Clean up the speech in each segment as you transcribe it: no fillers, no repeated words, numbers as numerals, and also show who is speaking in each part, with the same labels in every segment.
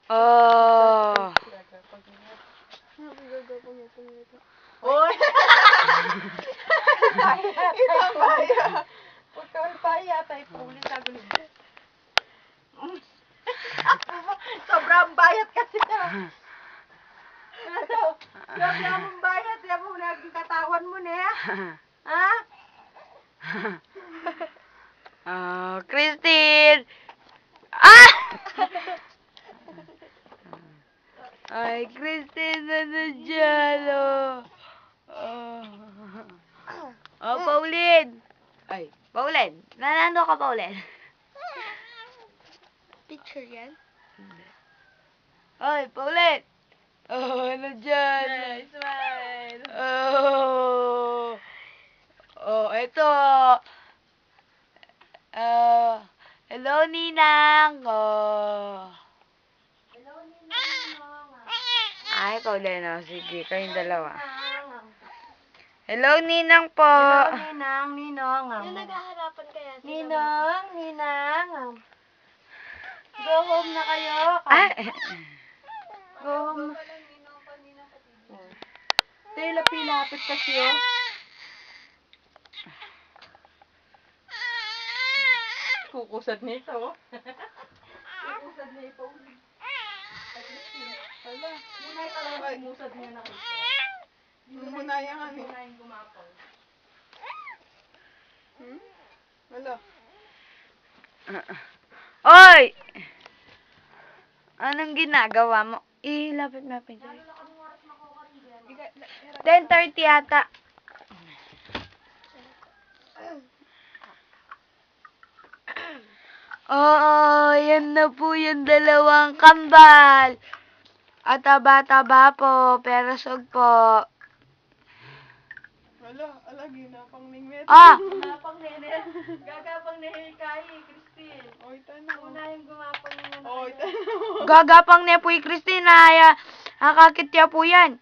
Speaker 1: Oh.
Speaker 2: Uy! Isang baya. Huwag ka baya. Tayo pulis sa gulo. Sobrang bayat kasi siya. Ano? Grabe mong bayat. Yan mo naging katawan mo na. Ha?
Speaker 1: Oh, Christine! Ah! Ay, Christine, ano dyan, oh. Oh, Pauline! Ay, Pauline! Nanando ka, Pauline?
Speaker 3: Picture yan?
Speaker 1: Ay, Pauline! Oh, ano dyan?
Speaker 2: Yes, smile.
Speaker 1: Oh! Oh, eto. Hello, Ninang. Oh. Ay, Pauline, oh. Sige, kayong dalawa. Hello, Ninang po.
Speaker 2: Hello, Ninang, Ninong.
Speaker 3: Yung naghaharapan kaya sila.
Speaker 2: Ninong, Ninang. Go home na kayo.
Speaker 1: Ah,
Speaker 2: Go home. Tayo lapit kasi, oh. Kukusad nito, oh. Kukusad na ito. Hala. Munay ka lang kumusad niya na kayo. Munay nga, munay gumapaw. Hala.
Speaker 1: Oy! Anong ginagawa mo? Lapit. 10:30 yata. Oo, yan na po yung dalawang kambal. At taba-taba po, pero sog po.
Speaker 2: Ala, ginapang ningmet.
Speaker 1: Ah!
Speaker 2: Ginapang nene. Gagapang nehe kay, Christine. Oy, tanong. Una yung gumapang nene. Oy, tanong.
Speaker 1: Gagapang ne po Christina, akakitya po yan.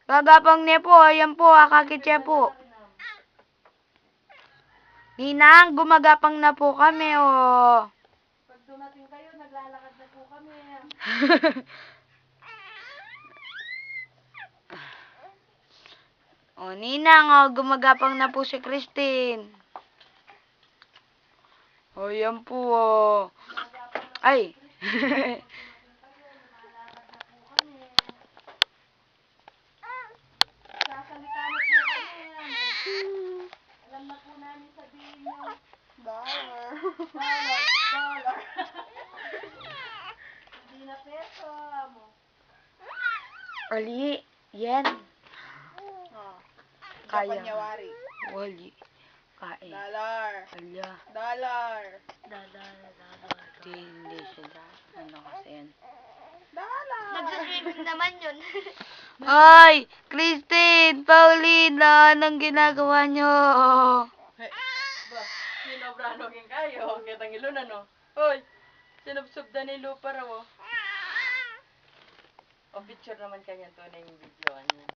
Speaker 1: Gagapang ne po, ayan po, akakitya po. Ninang, gumagapang na po kami, oh.
Speaker 2: Pag dumating kayo, naglalakad na po kami.
Speaker 1: Oh, Ninang, oh, gumagapang na po si Christine. Oh, yan po, oh. Ay.
Speaker 2: Sasalita na po kami. Alam na po namin sabihin nyo. Dollar. Hindi na peso.
Speaker 1: Ali, yan.
Speaker 2: Oh.
Speaker 1: Kaya.
Speaker 2: Kapanyawari.
Speaker 1: Wali. Kain.
Speaker 2: Dollar.
Speaker 1: Alya.
Speaker 2: Dollar.
Speaker 1: Hindi siya ano kasi yan.
Speaker 2: Dollar.
Speaker 3: Nagsaswimming naman yun.
Speaker 1: Ay! Christine! Paulina! Anong ginagawa nyo?
Speaker 2: Hey, ba, sinobranogin kayo. Kitang ilunan, no? Hoy, sinubsubdan ni lupa raw, oh. O, picture naman kanya to na yung video.